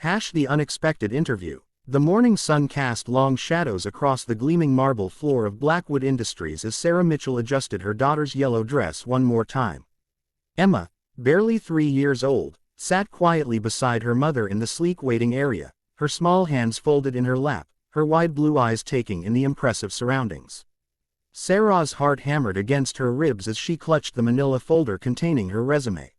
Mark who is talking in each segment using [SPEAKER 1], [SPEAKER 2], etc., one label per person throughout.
[SPEAKER 1] The unexpected interview. The morning sun cast long shadows across the gleaming marble floor of Blackwood Industries as Sarah Mitchell adjusted her daughter's yellow dress one more time. Emma, barely 3 years old, sat quietly beside her mother in the sleek waiting area, her small hands folded in her lap, her wide blue eyes taking in the impressive surroundings. Sarah's heart hammered against her ribs as she clutched the manila folder containing her resume.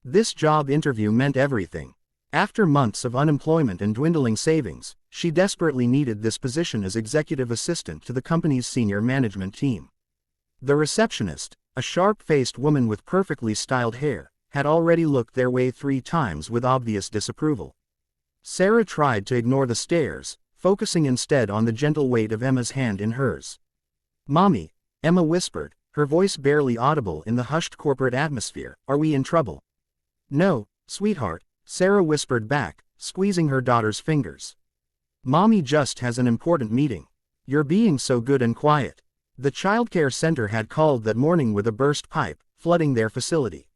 [SPEAKER 1] This job interview meant everything. After months of unemployment and dwindling savings, she desperately needed this position as executive assistant to the company's senior management team. The receptionist, a sharp-faced woman with perfectly styled hair, had already looked their way 3 times with obvious disapproval. Sarah tried to ignore the stares, focusing instead on the gentle weight of Emma's hand in hers. "Mommy," Emma whispered, her voice barely audible in the hushed corporate atmosphere, "are we in trouble?" "No, sweetheart," Sarah whispered back, squeezing her daughter's fingers. "Mommy just has an important meeting. You're being so good and quiet." The childcare center had called that morning with a burst pipe, flooding their facility.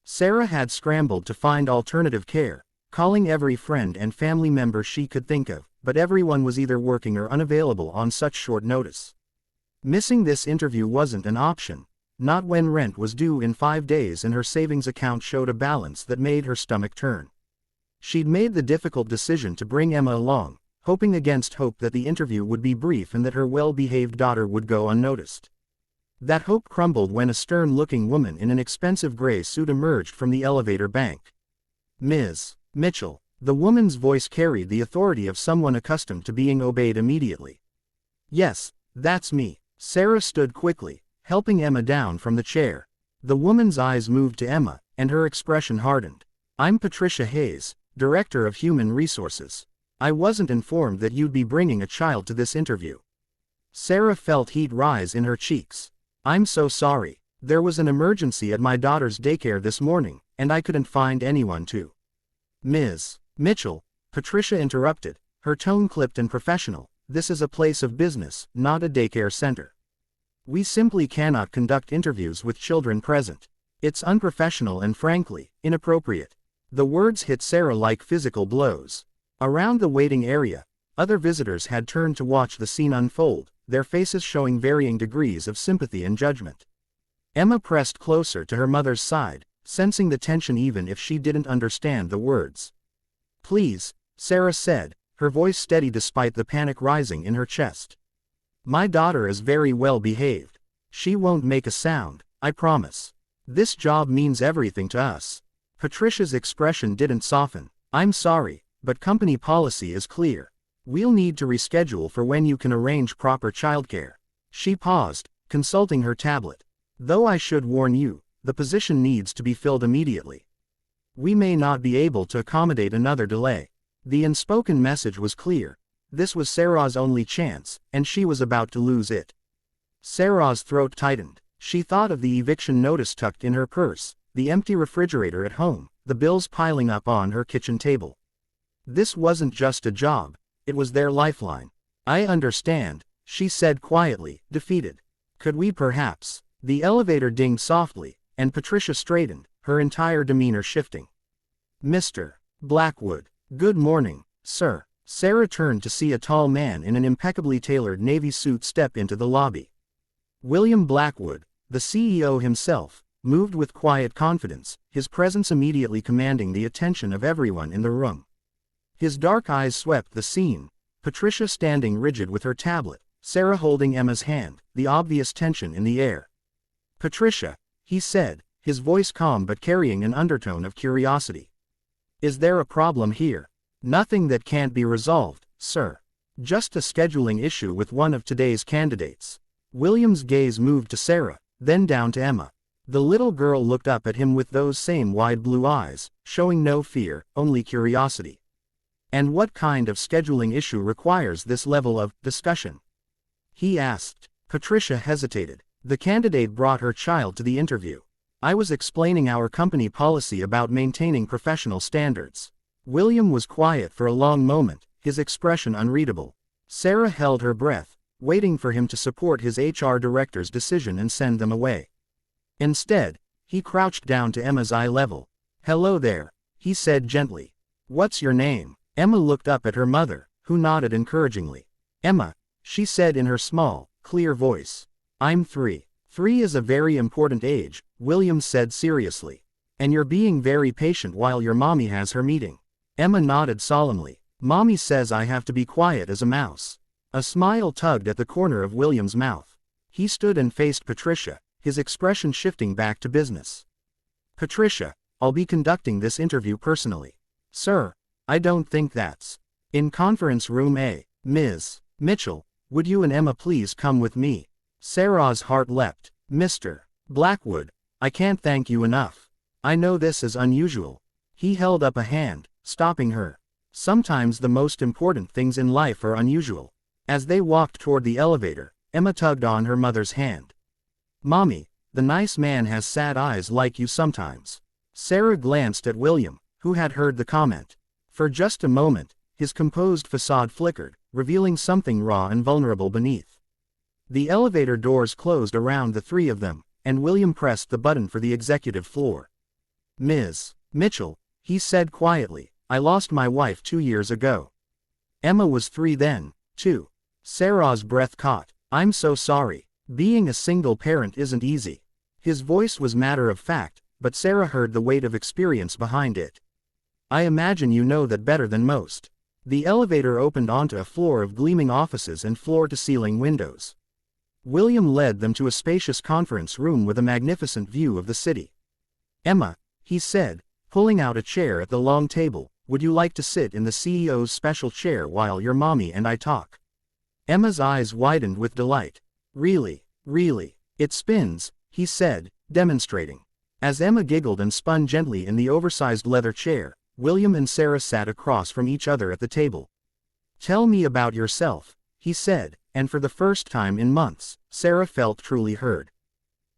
[SPEAKER 1] Sarah had scrambled to find alternative care, calling every friend and family member she could think of, but everyone was either working or unavailable on such short notice. Missing this interview wasn't an option, not when rent was due in 5 days and her savings account showed a balance that made her stomach turn. She'd made the difficult decision to bring Emma along, hoping against hope that the interview would be brief and that her well-behaved daughter would go unnoticed. That hope crumbled when a stern-looking woman in an expensive gray suit emerged from the elevator bank. "Ms. Mitchell." The woman's voice carried the authority of someone accustomed to being obeyed immediately. "Yes, that's me." Sarah stood quickly, helping Emma down from the chair. The woman's eyes moved to Emma, and her expression hardened. "I'm Patricia Hayes, Director of Human Resources. I wasn't informed that you'd be bringing a child to this interview." Sarah felt heat rise in her cheeks. "I'm so sorry. There was an emergency at my daughter's daycare this morning, and I couldn't find anyone to." "Ms. Mitchell," Patricia interrupted, her tone clipped and professional, "this is a place of business, not a daycare center. We simply cannot conduct interviews with children present. It's unprofessional and frankly, inappropriate." The words hit Sarah like physical blows. Around the waiting area, other visitors had turned to watch the scene unfold, their faces showing varying degrees of sympathy and judgment. Emma pressed closer to her mother's side, sensing the tension even if she didn't understand the words. "Please," Sarah said, her voice steady despite the panic rising in her chest. "My daughter is very well behaved. She won't make a sound, I promise. This job means everything to us." Patricia's expression didn't soften. "I'm sorry, but company policy is clear. We'll need to reschedule for when you can arrange proper childcare." She paused, consulting her tablet. "Though I should warn you, the position needs to be filled immediately. We may not be able to accommodate another delay." The unspoken message was clear. This was Sarah's only chance, and she was about to lose it. Sarah's throat tightened. She thought of the eviction notice tucked in her purse, the empty refrigerator at home, the bills piling up on her kitchen table. This wasn't just a job, it was their lifeline. "I understand," she said quietly, defeated. "Could we perhaps?" The elevator dinged softly, and Patricia straightened, her entire demeanor shifting. "Mr. Blackwood, good morning, sir." Sarah turned to see a tall man in an impeccably tailored navy suit step into the lobby. William Blackwood, the CEO himself, moved with quiet confidence, his presence immediately commanding the attention of everyone in the room. His dark eyes swept the scene, Patricia standing rigid with her tablet, Sarah holding Emma's hand, the obvious tension in the air. "Patricia," he said, his voice calm but carrying an undertone of curiosity. "Is there a problem here?" "Nothing that can't be resolved, sir. Just a scheduling issue with one of today's candidates." William's gaze moved to Sarah, then down to Emma. The little girl looked up at him with those same wide blue eyes, showing no fear, only curiosity. "And what kind of scheduling issue requires this level of discussion?" he asked. Patricia hesitated. "The candidate brought her child to the interview. I was explaining our company policy about maintaining professional standards." William was quiet for a long moment, his expression unreadable. Sarah held her breath, waiting for him to support his HR director's decision and send them away. Instead, he crouched down to Emma's eye level. "Hello there," he said gently. What's your name? Emma looked up at her mother, who nodded encouragingly. Emma, she said in her small, clear voice. I'm 3. 3 is a very important age, William said seriously. And you're being very patient while your mommy has her meeting. Emma nodded solemnly. Mommy says I have to be quiet as a mouse. A smile tugged at the corner of William's mouth. He stood and faced Patricia, his expression shifting back to business. Patricia, I'll be conducting this interview personally. Sir, I don't think that's. In conference room A, Ms. Mitchell, would you and Emma please come with me? Sarah's heart leapt. Mr. Blackwood, I can't thank you enough. I know this is unusual. He held up a hand, stopping her. Sometimes the most important things in life are unusual. As they walked toward the elevator, Emma tugged on her mother's hand. Mommy, the nice man has sad eyes like you sometimes. Sarah glanced at William, who had heard the comment. For just a moment, his composed facade flickered, revealing something raw and vulnerable beneath. The elevator doors closed around the 3 of them, and William pressed the button for the executive floor. Ms. Mitchell, he said quietly, I lost my wife 2 years ago. Emma was 3 then, too. Sarah's breath caught. I'm so sorry. Being a single parent isn't easy. His voice was matter of fact, but Sarah heard the weight of experience behind it. I imagine you know that better than most. The elevator opened onto a floor of gleaming offices and floor-to-ceiling windows. William led them to a spacious conference room with a magnificent view of the city. Emma, he said, pulling out a chair at the long table, would you like to sit in the CEO's special chair while your mommy and I talk? Emma's eyes widened with delight. Really, it spins, he said, demonstrating. As Emma giggled and spun gently in the oversized leather chair, William and Sarah sat across from each other at the table. Tell me about yourself, he said, and for the first time in months, Sarah felt truly heard.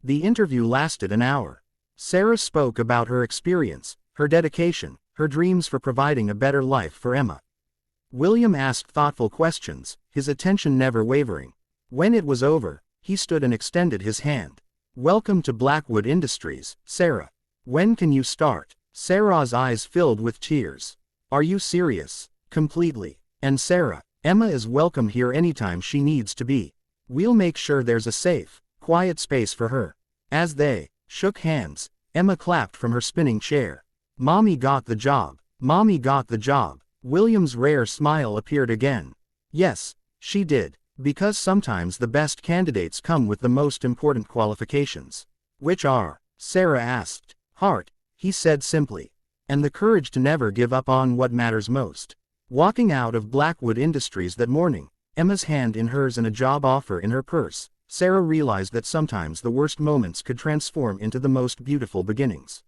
[SPEAKER 1] The interview lasted an hour. Sarah spoke about her experience, her dedication, her dreams for providing a better life for Emma. William asked thoughtful questions, his attention never wavering. When it was over, he stood and extended his hand. Welcome to Blackwood Industries, Sarah. When can you start? Sarah's eyes filled with tears. Are you serious? Completely. And Sarah, Emma is welcome here anytime she needs to be. We'll make sure there's a safe, quiet space for her. As they shook hands, Emma clapped from her spinning chair. Mommy got the job. Mommy got the job. William's rare smile appeared again. Yes, she did. Because sometimes the best candidates come with the most important qualifications. Which are? Sarah asked. Heart, he said simply. And the courage to never give up on what matters most. Walking out of Blackwood Industries that morning, Emma's hand in hers and a job offer in her purse, Sarah realized that sometimes the worst moments could transform into the most beautiful beginnings.